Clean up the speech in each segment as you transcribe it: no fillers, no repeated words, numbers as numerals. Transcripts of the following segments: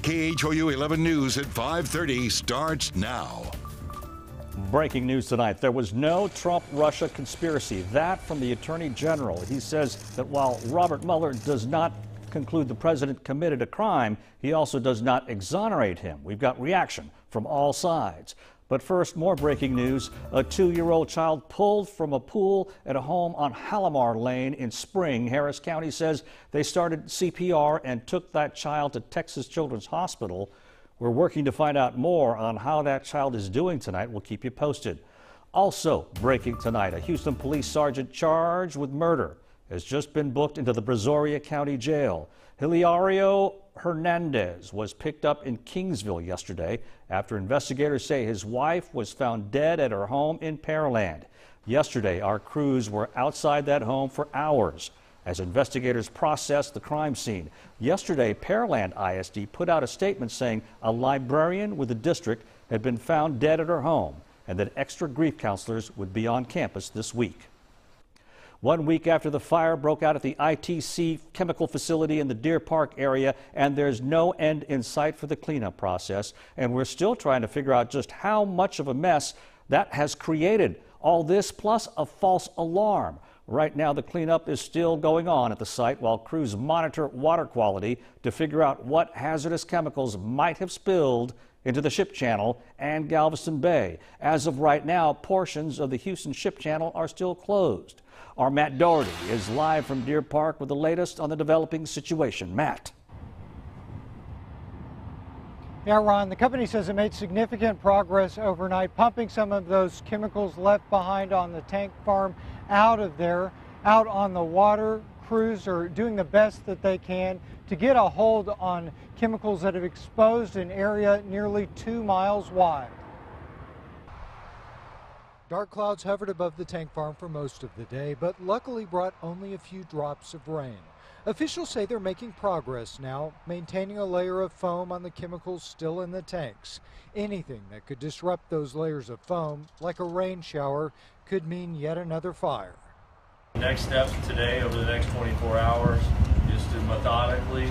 KHOU 11 News at 5:30 starts now. Breaking news tonight. There was no Trump-Russia conspiracy. That from the Attorney General. He says that while Robert Mueller does not conclude the president committed a crime, he also does not exonerate him. We've got reaction from all sides. But first, more breaking news. A 2-year-old child pulled from a pool at a home on Halamar Lane in Spring. Harris County says they started CPR and took that child to Texas Children's Hospital. We're working to find out more on how that child is doing tonight. We'll keep you posted. Also breaking tonight, a Houston police sergeant charged with murder has just been booked into the Brazoria County Jail. Hilario Hernandez was picked up in Kingsville yesterday after investigators say his wife was found dead at her home in Pearland. Yesterday, our crews were outside that home for hours as investigators processed the crime scene. Yesterday, Pearland ISD put out a statement saying a librarian with the district had been found dead at her home and that extra grief counselors would be on campus this week. 1 week after the fire broke out at the ITC chemical facility in the Deer Park area, and there's no end in sight for the cleanup process, and we're still trying to figure out just how much of a mess that has created. All this plus a false alarm. Right now, the cleanup is still going on at the site while crews monitor water quality to figure out what hazardous chemicals might have spilled into the ship channel and Galveston Bay. As of right now, portions of the Houston ship channel are still closed. Our Matt Doherty is live from Deer Park with the latest on the developing situation. Matt. Yeah, Ron, the company says it made significant progress overnight, pumping some of those chemicals left behind on the tank farm out of there, out on the water. Crews are doing the best that they can to get a hold on chemicals that have exposed an area nearly 2 miles wide. Dark clouds hovered above the tank farm for most of the day, but luckily brought only a few drops of rain. Officials say they're making progress now, maintaining a layer of foam on the chemicals still in the tanks. Anything that could disrupt those layers of foam, like a rain shower, could mean yet another fire. Next steps today over the next 24 hours is to methodically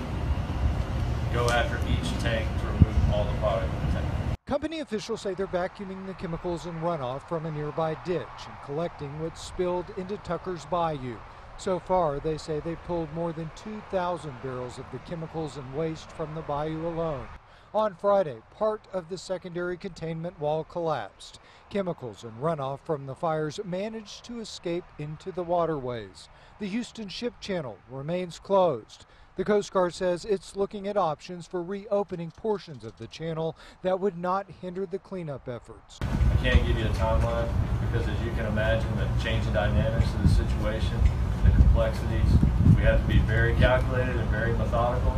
go after each tank to remove all the product in the tank. Company officials say they're vacuuming the chemicals and runoff from a nearby ditch and collecting what spilled into Tucker's Bayou. So far, they say they've pulled more than 2,000 barrels of the chemicals and waste from the bayou alone. On Friday, part of the secondary containment wall collapsed. Chemicals and runoff from the fires managed to escape into the waterways. The Houston Ship Channel remains closed. The Coast Guard says it's looking at options for reopening portions of the channel that would not hinder the cleanup efforts. I can't give you a timeline because, as you can imagine, the changing dynamics of the situation, the complexities, we have to be very calculated and very methodical,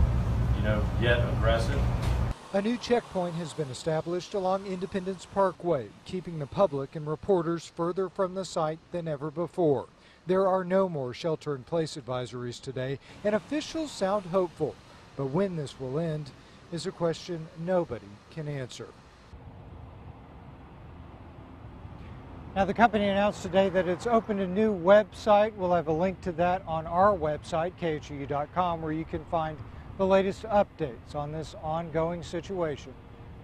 yet aggressive. A new checkpoint has been established along Independence Parkway, keeping the public and reporters further from the site than ever before. There are no more shelter-in-place advisories today, and officials sound hopeful. But when this will end is a question nobody can answer. Now, the company announced today that it's opened a new website. We'll have a link to that on our website, KHOU.com, where you can find the latest updates on this ongoing situation.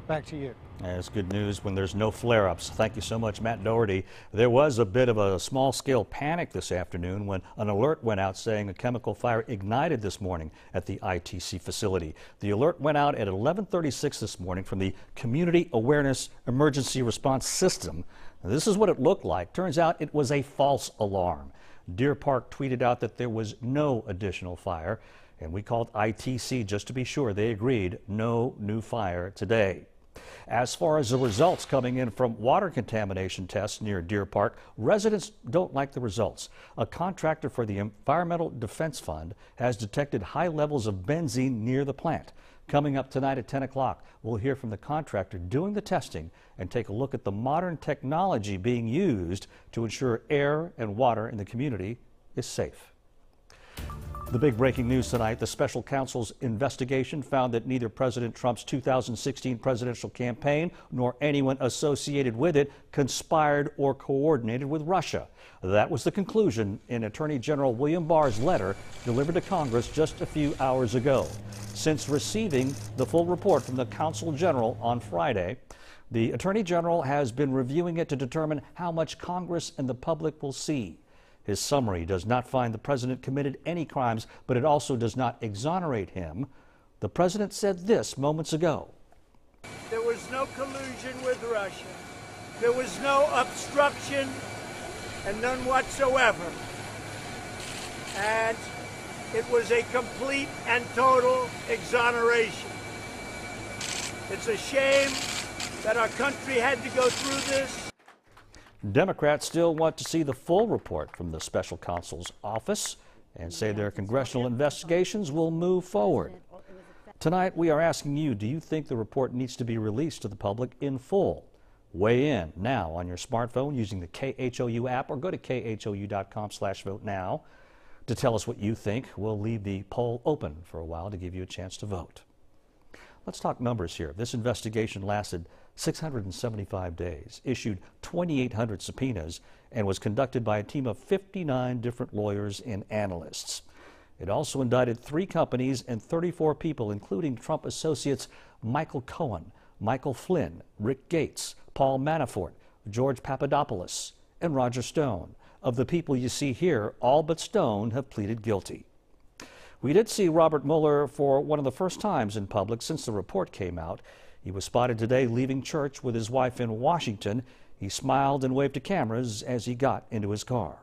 Back to you. That's good news when there's no flare-ups. Thank you so much, Matt Doherty. There was a bit of a small-scale panic this afternoon when an alert went out saying a chemical fire ignited this morning at the ITC facility. The alert went out at 11:36 this morning from the Community Awareness Emergency Response System. Now, this is what it looked like. Turns out it was a false alarm. Deer Park tweeted out that there was no additional fire, and we called ITC just to be sure. They agreed no new fire today. As far as the results coming in from water contamination tests near Deer Park, residents don't like the results. A contractor for the Environmental Defense Fund has detected high levels of benzene near the plant. Coming up tonight at 10 o'clock, we'll hear from the contractor doing the testing and take a look at the modern technology being used to ensure air and water in the community is safe. The big breaking news tonight, the special counsel's investigation found that neither President Trump's 2016 presidential campaign nor anyone associated with it conspired or coordinated with Russia. That was the conclusion in Attorney General William Barr's letter delivered to Congress just a few hours ago. since receiving the full report from the Counsel General on Friday. The Attorney General has been reviewing it to determine how much Congress and the public will see. His summary does not find the president committed any crimes, but it also does not exonerate him. The president said this moments ago. There was no collusion with Russia. There was no obstruction, and none whatsoever. And it was a complete and total exoneration. It's a shame that our country had to go through this. Democrats still want to see the full report from the special counsel's office and say their congressional investigations will move forward. Tonight, we are asking you, do you think the report needs to be released to the public in full? Weigh in now on your smartphone using the KHOU app or go to khou.com/vote now to tell us what you think. We'll leave the poll open for a while to give you a chance to vote. Let's talk numbers here. This investigation lasted 675 days, issued 2,800 subpoenas, and was conducted by a team of 59 different lawyers and analysts. It also indicted 3 companies and 34 people, including Trump associates Michael Cohen, Michael Flynn, Rick Gates, Paul Manafort, George Papadopoulos, and Roger Stone. Of the people you see here, all but Stone have pleaded guilty. We did see Robert Mueller for one of the first times in public since the report came out. He was spotted today leaving church with his wife in Washington. He smiled and waved to cameras as he got into his car.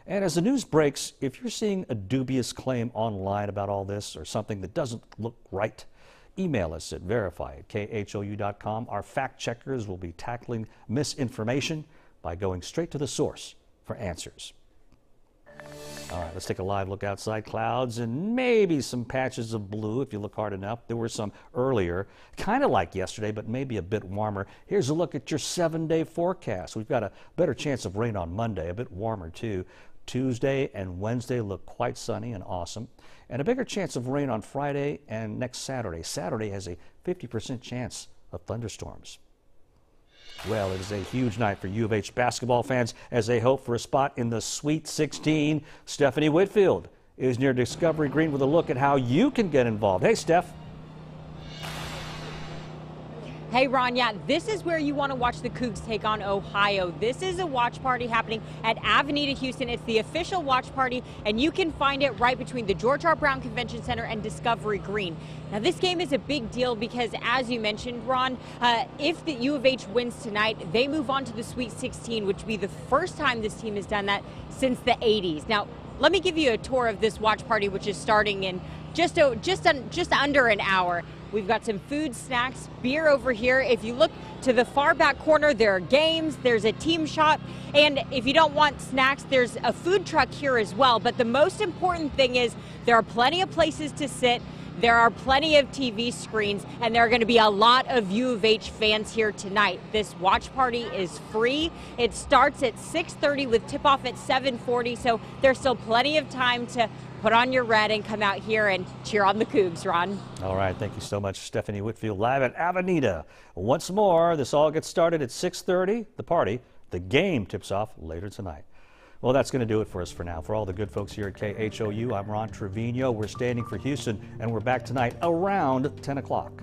And as the news breaks, if you're seeing a dubious claim online about all this or something that doesn't look right, email us at verify@khou.com. Our fact checkers will be tackling misinformation by going straight to the source for answers. All right, let's take a live look outside. Clouds and maybe some patches of blue if you look hard enough. There were some earlier, kind of like yesterday, but maybe a bit warmer. Here's a look at your 7-day forecast. We've got a better chance of rain on Monday, a bit warmer too. Tuesday and Wednesday look quite sunny and awesome, and a bigger chance of rain on Friday and next Saturday. Saturday has a 50% chance of thunderstorms. Well, it is a huge night for U of H basketball fans as they hope for a spot in the Sweet 16. Stephanie Whitfield is near Discovery Green with a look at how you can get involved. Hey, Steph. Hey, Ron, yeah, this is where you want to watch the Cougs take on Ohio. This is a watch party happening at Avenida Houston. It's the official watch party, and you can find it right between the George R. Brown Convention Center and Discovery Green. Now, this game is a big deal because, as you mentioned, Ron, if the U of H wins tonight, they move on to the Sweet 16, which would be the first time this team has done that since the 80s. Now, let me give you a tour of this watch party, which is starting in just under an hour. We've got some food, snacks, beer over here. If you look to the far back corner, there are games, there's a team shop, and if you don't want snacks, there's a food truck here as well. But the most important thing is there are plenty of places to sit, there are plenty of TV screens, and there are going to be a lot of U of H fans here tonight. This watch party is free. It starts at 6:30 with tip-off at 7:40, so there's still plenty of time to put on your red and come out here and cheer on the Cougs, Ron. All right, thank you so much, Stephanie Whitfield, live at Avenida. Once more, this all gets started at 6:30, the game tips off later tonight. Well, that's going to do it for us for now. For all the good folks here at KHOU, I'm Ron Trevino. We're standing for Houston, and we're back tonight around 10 o'clock.